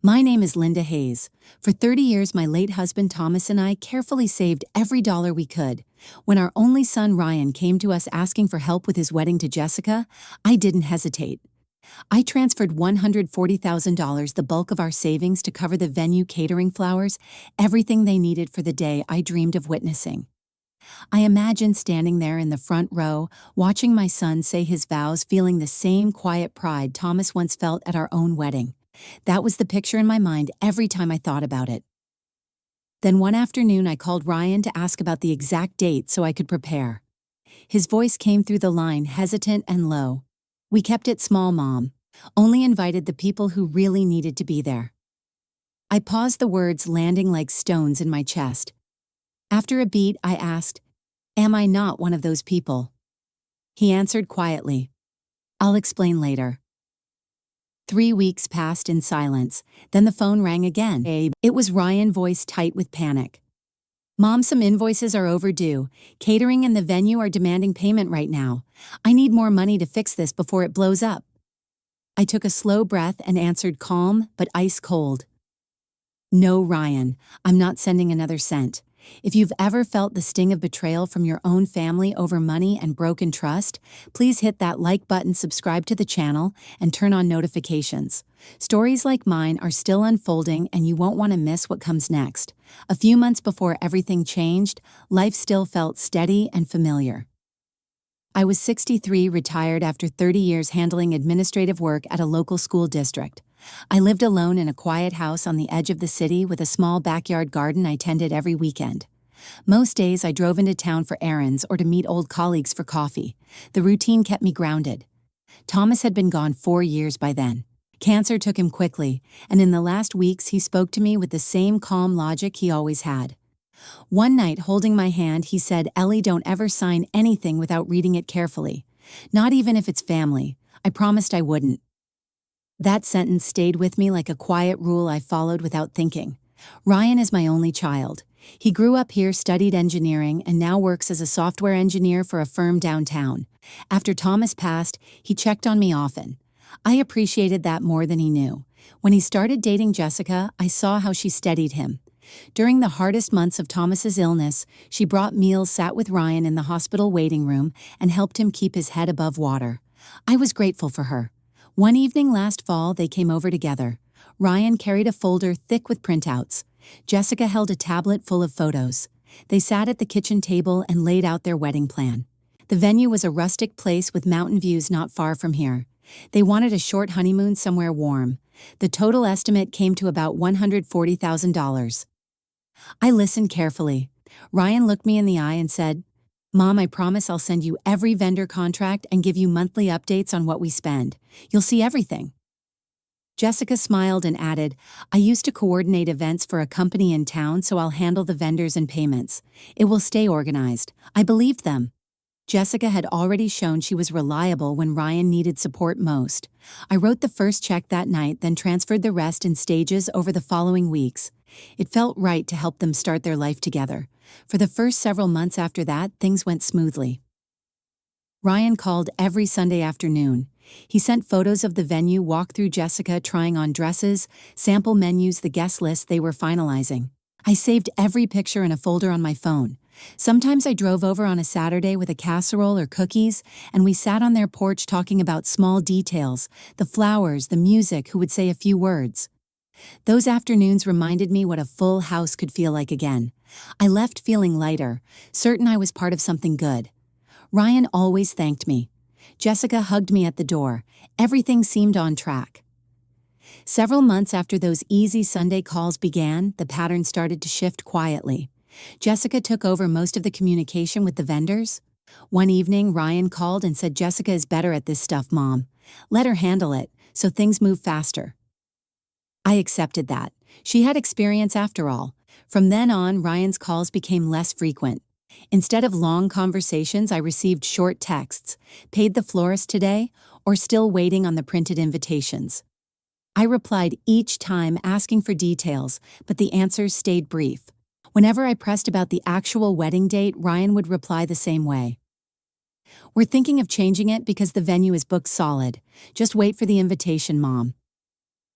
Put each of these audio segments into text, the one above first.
My name is Linda Hayes. For 30 years, my late husband Thomas and I carefully saved every dollar we could. When our only son Ryan came to us asking for help with his wedding to Jessica, I didn't hesitate. I transferred $140,000, the bulk of our savings, to cover the venue, catering, flowers, everything they needed for the day I dreamed of witnessing. I imagine standing there in the front row, watching my son say his vows, feeling the same quiet pride Thomas once felt at our own wedding. That was the picture in my mind every time I thought about it. Then one afternoon I called Ryan to ask about the exact date so I could prepare. His voice came through the line, hesitant and low. "We kept it small, Mom. Only invited the people who really needed to be there." I paused, the words landing like stones in my chest. After a beat, I asked, "Am I not one of those people?" He answered quietly, "I'll explain later." 3 weeks passed in silence, then the phone rang again. It was Ryan, voice tight with panic. "Mom, some invoices are overdue. Catering and the venue are demanding payment right now. I need more money to fix this before it blows up." I took a slow breath and answered, calm but ice cold. "No, Ryan, I'm not sending another cent. If you've ever felt the sting of betrayal from your own family over money and broken trust, please hit that like button, subscribe to the channel, and turn on notifications. Stories like mine are still unfolding, and you won't want to miss what comes next." A few months before everything changed, life still felt steady and familiar. I was 63, retired after 30 years handling administrative work at a local school district. I lived alone in a quiet house on the edge of the city with a small backyard garden I tended every weekend. Most days I drove into town for errands or to meet old colleagues for coffee. The routine kept me grounded. Thomas had been gone 4 years by then. Cancer took him quickly, and in the last weeks he spoke to me with the same calm logic he always had. One night, holding my hand, he said, "Ellie, don't ever sign anything without reading it carefully. Not even if it's family." I promised I wouldn't. That sentence stayed with me like a quiet rule I followed without thinking. Ryan is my only child. He grew up here, studied engineering, and now works as a software engineer for a firm downtown. After Thomas passed, he checked on me often. I appreciated that more than he knew. When he started dating Jessica, I saw how she steadied him. During the hardest months of Thomas's illness, she brought meals, sat with Ryan in the hospital waiting room, and helped him keep his head above water. I was grateful for her. One evening last fall, they came over together. Ryan carried a folder thick with printouts. Jessica held a tablet full of photos. They sat at the kitchen table and laid out their wedding plan. The venue was a rustic place with mountain views not far from here. They wanted a short honeymoon somewhere warm. The total estimate came to about $140,000. I listened carefully. Ryan looked me in the eye and said, "Mom, I promise I'll send you every vendor contract and give you monthly updates on what we spend. You'll see everything." Jessica smiled and added, "I used to coordinate events for a company in town, so I'll handle the vendors and payments. It will stay organized." I believed them. Jessica had already shown she was reliable when Ryan needed support most. I wrote the first check that night, then transferred the rest in stages over the following weeks. It felt right to help them start their life together. For the first several months after that, things went smoothly. Ryan called every Sunday afternoon. He sent photos of the venue, walked through Jessica trying on dresses, sample menus, the guest list they were finalizing. I saved every picture in a folder on my phone. Sometimes I drove over on a Saturday with a casserole or cookies, and we sat on their porch talking about small details, the flowers, the music, who would say a few words. Those afternoons reminded me what a full house could feel like again. I left feeling lighter, certain I was part of something good. Ryan always thanked me. Jessica hugged me at the door. Everything seemed on track. Several months after those easy Sunday calls began, the pattern started to shift quietly. Jessica took over most of the communication with the vendors. One evening, Ryan called and said, "Jessica is better at this stuff, Mom. Let her handle it, so things move faster." I accepted that. She had experience after all. From then on, Ryan's calls became less frequent. Instead of long conversations, I received short texts. "Paid the florist today?" or "Still waiting on the printed invitations." I replied each time asking for details, but the answers stayed brief. Whenever I pressed about the actual wedding date, Ryan would reply the same way. "We're thinking of changing it because the venue is booked solid. Just wait for the invitation, Mom."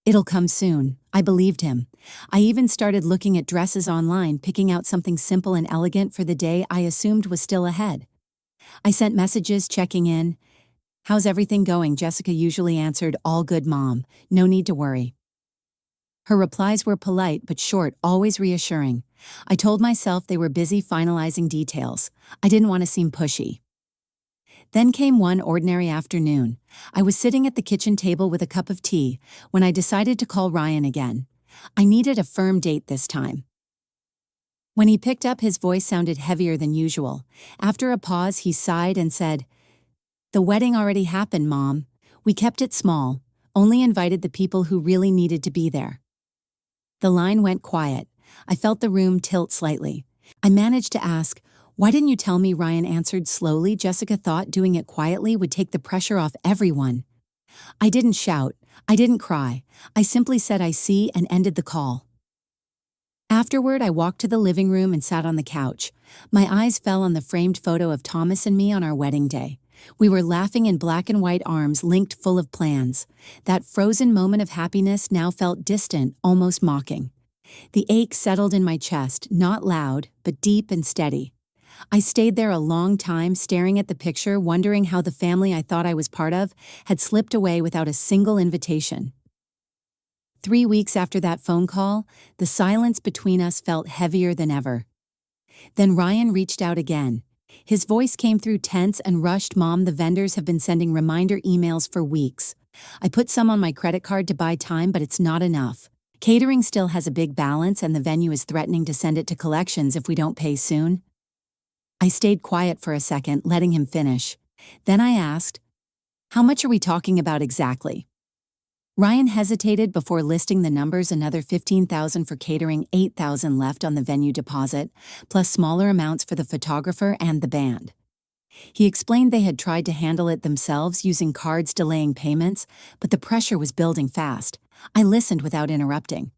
"It'll come soon." I believed him. I even started looking at dresses online, picking out something simple and elegant for the day I assumed was still ahead. I sent messages checking in. "How's everything going?" Jessica usually answered, "All good, Mom. No need to worry." Her replies were polite but short, always reassuring. I told myself they were busy finalizing details. I didn't want to seem pushy. Then came one ordinary afternoon. I was sitting at the kitchen table with a cup of tea when I decided to call Ryan again. I needed a firm date this time. When he picked up, his voice sounded heavier than usual. After a pause, he sighed and said, "The wedding already happened, Mom. We kept it small, only invited the people who really needed to be there." The line went quiet. I felt the room tilt slightly. I managed to ask, "Why didn't you tell me?" Ryan answered slowly. Jessica thought doing it quietly would take the pressure off everyone. I didn't shout. I didn't cry. I simply said, "I see," and ended the call. Afterward, I walked to the living room and sat on the couch. My eyes fell on the framed photo of Thomas and me on our wedding day. We were laughing in black and white arms linked full of plans. That frozen moment of happiness now felt distant, almost mocking. The ache settled in my chest, not loud, but deep and steady. I stayed there a long time, staring at the picture, wondering how the family I thought I was part of had slipped away without a single invitation. 3 weeks after that phone call, the silence between us felt heavier than ever. Then Ryan reached out again. His voice came through tense and rushed. "Mom, the vendors have been sending reminder emails for weeks. I put some on my credit card to buy time, but it's not enough. Catering still has a big balance and the venue is threatening to send it to collections if we don't pay soon." I stayed quiet for a second, letting him finish. Then I asked, "How much are we talking about exactly?" Ryan hesitated before listing the numbers. Another $15,000 for catering, $8,000 left on the venue deposit, plus smaller amounts for the photographer and the band. He explained they had tried to handle it themselves using cards delaying payments, but the pressure was building fast. I listened without interrupting.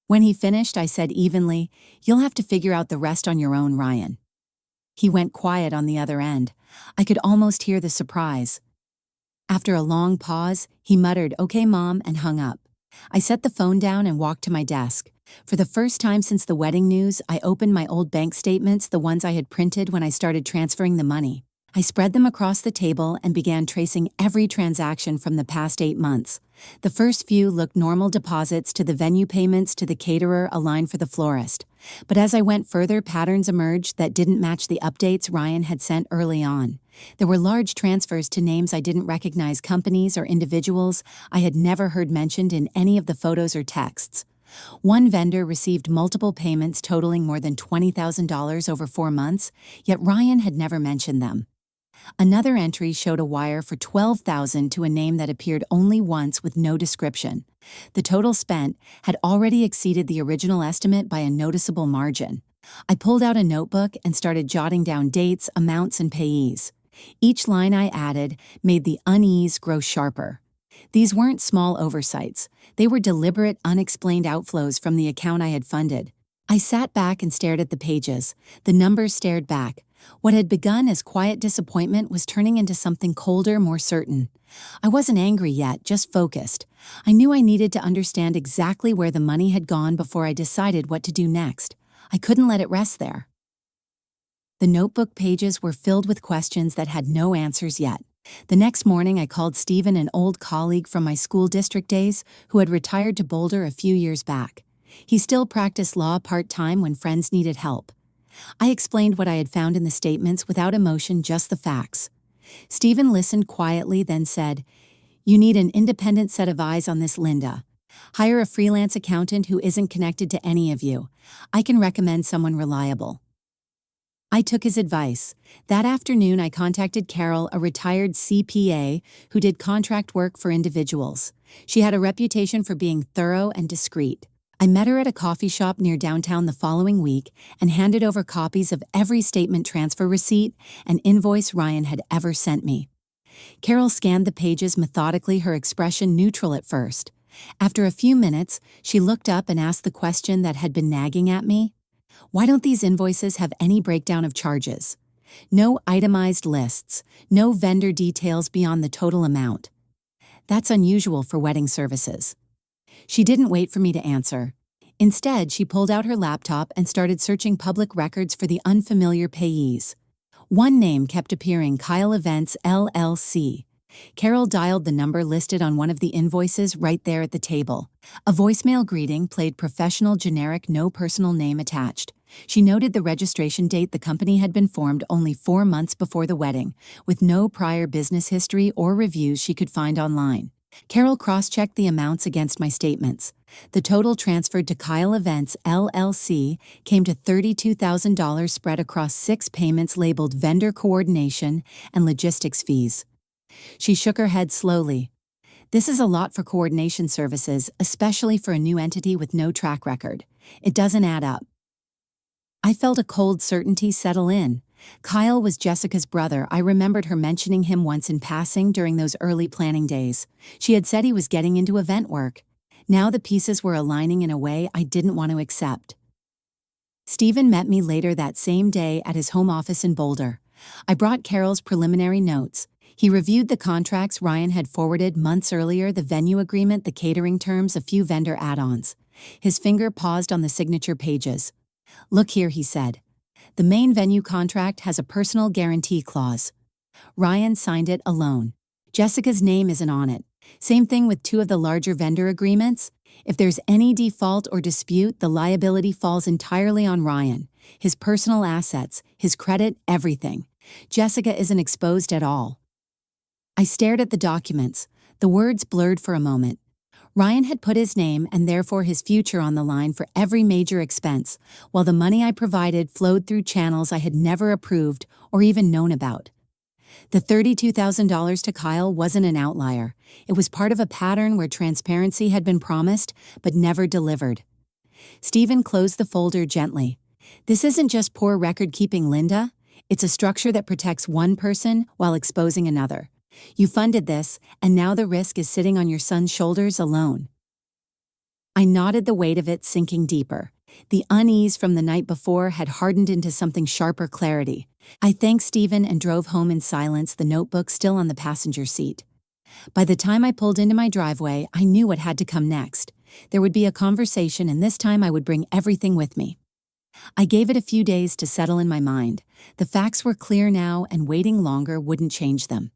When he finished, I said evenly, "You'll have to figure out the rest on your own, Ryan." He went quiet on the other end. I could almost hear the surprise. After a long pause, he muttered, "Okay, Mom," and hung up. I set the phone down and walked to my desk. For the first time since the wedding news, I opened my old bank statements, the ones I had printed when I started transferring the money. I spread them across the table and began tracing every transaction from the past 8 months. The first few looked normal: deposits to the venue, payments to the caterer, a line for the florist. But as I went further, patterns emerged that didn't match the updates Ryan had sent early on. There were large transfers to names I didn't recognize, companies or individuals I had never heard mentioned in any of the photos or texts. One vendor received multiple payments totaling more than $20,000 over 4 months, yet Ryan had never mentioned them. Another entry showed a wire for $12,000 to a name that appeared only once with no description. The total spent had already exceeded the original estimate by a noticeable margin. I pulled out a notebook and started jotting down dates, amounts, and payees. Each line I added made the unease grow sharper. These weren't small oversights. They were deliberate, unexplained outflows from the account I had funded. I sat back and stared at the pages. The numbers stared back. What had begun as quiet disappointment was turning into something colder, more certain. I wasn't angry yet, just focused. I knew I needed to understand exactly where the money had gone before I decided what to do next. I couldn't let it rest there. The notebook pages were filled with questions that had no answers yet. The next morning, I called Stephen, an old colleague from my school district days who had retired to Boulder a few years back. He still practiced law part-time when friends needed help. I explained what I had found in the statements without emotion, just the facts. Stephen listened quietly, then said, "You need an independent set of eyes on this, Linda. Hire a freelance accountant who isn't connected to any of you. I can recommend someone reliable." I took his advice. That afternoon, I contacted Carol, a retired CPA who did contract work for individuals. She had a reputation for being thorough and discreet. I met her at a coffee shop near downtown the following week and handed over copies of every statement, transfer receipt, and invoice Ryan had ever sent me. Carol scanned the pages methodically, her expression neutral at first. After a few minutes, she looked up and asked the question that had been nagging at me. "Why don't these invoices have any breakdown of charges? No itemized lists, no vendor details beyond the total amount. That's unusual for wedding services." She didn't wait for me to answer. Instead, she pulled out her laptop and started searching public records for the unfamiliar payees. One name kept appearing: Kyle Events LLC. Carol dialed the number listed on one of the invoices right there at the table. A voicemail greeting played: professional generic, no personal name attached. She noted the registration date: the company had been formed only 4 months before the wedding, with no prior business history or reviews she could find online. Carol cross-checked the amounts against my statements. The total transferred to Kyle Events LLC came to $32,000 spread across 6 payments labeled vendor coordination and logistics fees. She shook her head slowly. This is a lot for coordination services, especially for a new entity with no track record. It doesn't add up. I felt a cold certainty settle in. Kyle was Jessica's brother. I remembered her mentioning him once in passing during those early planning days. She had said he was getting into event work. Now the pieces were aligning in a way I didn't want to accept. Stephen met me later that same day at his home office in Boulder. I brought Carol's preliminary notes. He reviewed the contracts Ryan had forwarded months earlier: the venue agreement, the catering terms, a few vendor add-ons. His finger paused on the signature pages. "Look here," he said. "The main venue contract has a personal guarantee clause. Ryan signed it alone. Jessica's name isn't on it. Same thing with 2 of the larger vendor agreements. If there's any default or dispute, the liability falls entirely on Ryan. His personal assets, his credit, everything. Jessica isn't exposed at all." I stared at the documents. The words blurred for a moment. Ryan had put his name and therefore his future on the line for every major expense, while the money I provided flowed through channels I had never approved or even known about. The $32,000 to Kyle wasn't an outlier. It was part of a pattern where transparency had been promised but never delivered. Stephen closed the folder gently. "This isn't just poor record-keeping, Linda. It's a structure that protects one person while exposing another. You funded this, and now the risk is sitting on your son's shoulders alone." I nodded, the weight of it sinking deeper. The unease from the night before had hardened into something sharper clarity. I thanked Stephen and drove home in silence, the notebook still on the passenger seat. By the time I pulled into my driveway, I knew what had to come next. There would be a conversation, and this time I would bring everything with me. I gave it a few days to settle in my mind. The facts were clear now, and waiting longer wouldn't change them.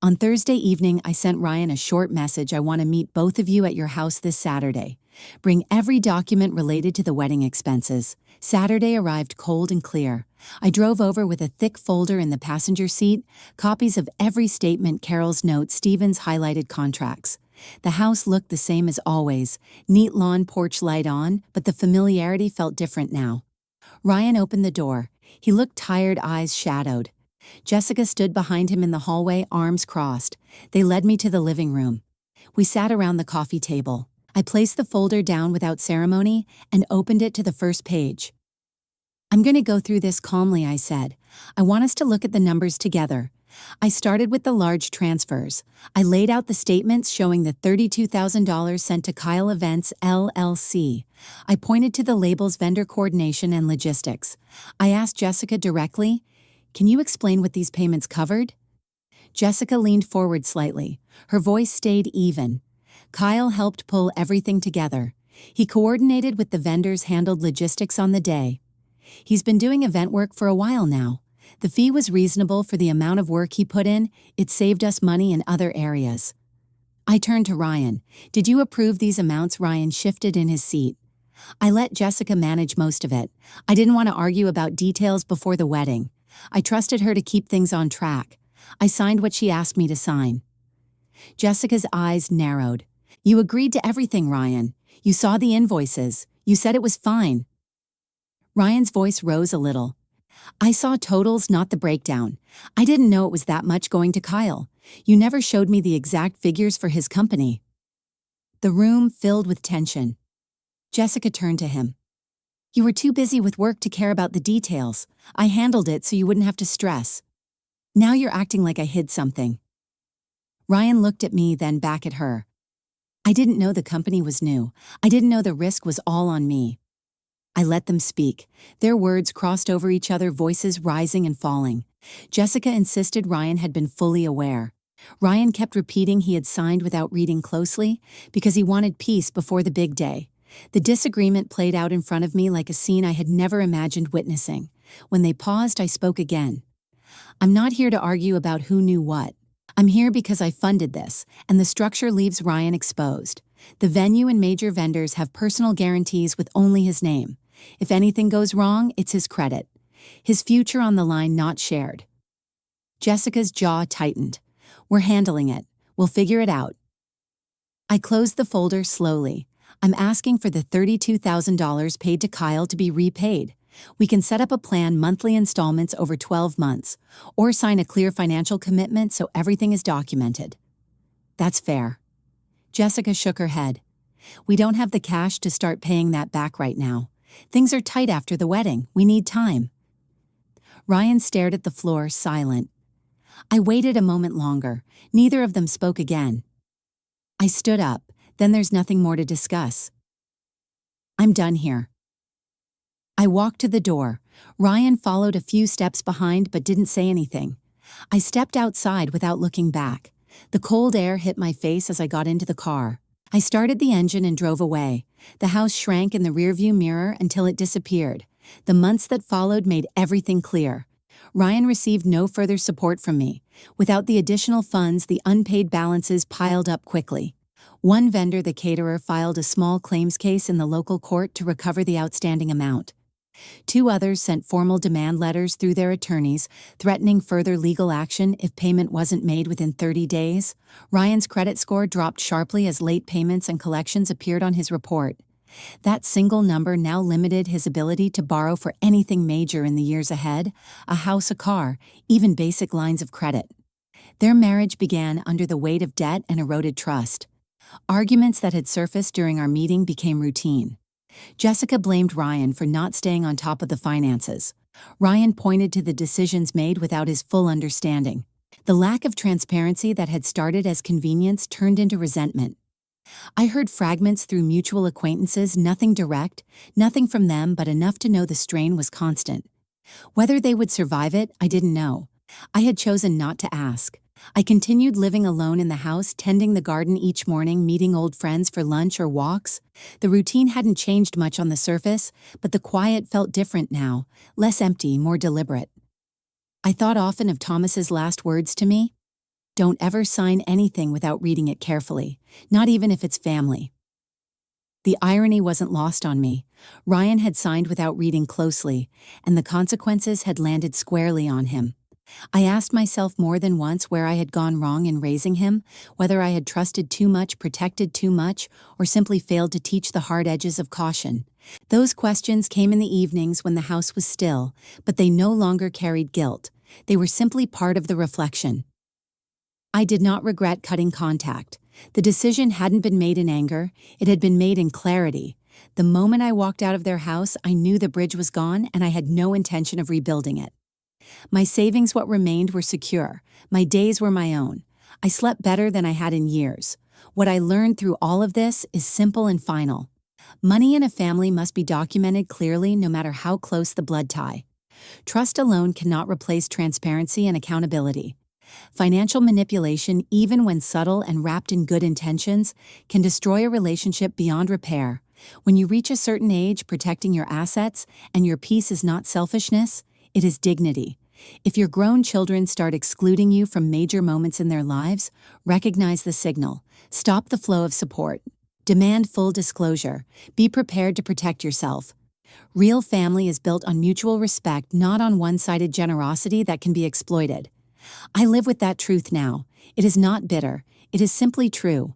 On Thursday evening, I sent Ryan a short message: "I want to meet both of you at your house this Saturday. Bring every document related to the wedding expenses." Saturday arrived cold and clear. I drove over with a thick folder in the passenger seat, copies of every statement, Carol's notes, Stephen's highlighted contracts. The house looked the same as always, neat lawn, porch light on, but the familiarity felt different now. Ryan opened the door. He looked tired, eyes shadowed. Jessica stood behind him in the hallway, arms crossed. They led me to the living room. We sat around the coffee table. I placed the folder down without ceremony and opened it to the first page. "I'm going to go through this calmly," I said. "I want us to look at the numbers together." I started with the large transfers. I laid out the statements showing the $32,000 sent to Kyle Events LLC. I pointed to the labels vendor coordination and logistics. I asked Jessica directly, "Can you explain what these payments covered?" Jessica leaned forward slightly. Her voice stayed even. "Kyle helped pull everything together. He coordinated with the vendors, handled logistics on the day. He's been doing event work for a while now. The fee was reasonable for the amount of work he put in. It saved us money in other areas." I turned to Ryan. "Did you approve these amounts?" Ryan shifted in his seat. "I let Jessica manage most of it. I didn't want to argue about details before the wedding. I trusted her to keep things on track. I signed what she asked me to sign." Jessica's eyes narrowed. "You agreed to everything, Ryan. You saw the invoices. You said it was fine." Ryan's voice rose a little. "I saw totals, not the breakdown. I didn't know it was that much going to Kyle. You never showed me the exact figures for his company." The room filled with tension. Jessica turned to him. "You were too busy with work to care about the details. I handled it so you wouldn't have to stress. Now you're acting like I hid something." Ryan looked at me, then back at her. "I didn't know the company was new. I didn't know the risk was all on me." I let them speak. Their words crossed over each other, voices rising and falling. Jessica insisted Ryan had been fully aware. Ryan kept repeating he had signed without reading closely because he wanted peace before the big day. The disagreement played out in front of me like a scene I had never imagined witnessing. When they paused, I spoke again. I'm not here to argue about who knew what. I'm here because I funded this, and the structure leaves Ryan exposed. The venue and major vendors have personal guarantees with only his name. If anything goes wrong, it's his credit. His future on the line, not shared. Jessica's jaw tightened. We're handling it. We'll figure it out. I closed the folder slowly. I'm asking for the $32,000 paid to Kyle to be repaid. We can set up a plan, monthly installments over 12 months, or sign a clear financial commitment so everything is documented. That's fair. Jessica shook her head. We don't have the cash to start paying that back right now. Things are tight after the wedding. We need time. Ryan stared at the floor, silent. I waited a moment longer. Neither of them spoke again. I stood up. Then there's nothing more to discuss. I'm done here. I walked to the door. Ryan followed a few steps behind but didn't say anything. I stepped outside without looking back. The cold air hit my face as I got into the car. I started the engine and drove away. The house shrank in the rearview mirror until it disappeared. The months that followed made everything clear. Ryan received no further support from me. Without the additional funds, the unpaid balances piled up quickly. One vendor, the caterer, filed a small claims case in the local court to recover the outstanding amount. 2 others sent formal demand letters through their attorneys, threatening further legal action if payment wasn't made within 30 days. Ryan's credit score dropped sharply as late payments and collections appeared on his report. That single number now limited his ability to borrow for anything major in the years ahead: a house, a car, even basic lines of credit. Their marriage began under the weight of debt and eroded trust. Arguments that had surfaced during our meeting became routine. Jessica blamed Ryan for not staying on top of the finances. Ryan pointed to the decisions made without his full understanding. The lack of transparency that had started as convenience turned into resentment. I heard fragments through mutual acquaintances, nothing direct, nothing from them, but enough to know the strain was constant. Whether they would survive it, I didn't know. I had chosen not to ask. I continued living alone in the house, tending the garden each morning, meeting old friends for lunch or walks. The routine hadn't changed much on the surface, but the quiet felt different now, less empty, more deliberate. I thought often of Thomas's last words to me. Don't ever sign anything without reading it carefully, not even if it's family. The irony wasn't lost on me. Ryan had signed without reading closely, and the consequences had landed squarely on him. I asked myself more than once where I had gone wrong in raising him, whether I had trusted too much, protected too much, or simply failed to teach the hard edges of caution. Those questions came in the evenings when the house was still, but they no longer carried guilt. They were simply part of the reflection. I did not regret cutting contact. The decision hadn't been made in anger, it had been made in clarity. The moment I walked out of their house, I knew the bridge was gone and I had no intention of rebuilding it. My savings, what remained, were secure. My days were my own. I slept better than I had in years. What I learned through all of this is simple and final. Money in a family must be documented clearly, no matter how close the blood tie. Trust alone cannot replace transparency and accountability. Financial manipulation, even when subtle and wrapped in good intentions, can destroy a relationship beyond repair. When you reach a certain age, protecting your assets and your peace is not selfishness, it is dignity. If your grown children start excluding you from major moments in their lives, recognize the signal. Stop the flow of support. Demand full disclosure. Be prepared to protect yourself. Real family is built on mutual respect, not on one-sided generosity that can be exploited. I live with that truth now. It is not bitter. It is simply true.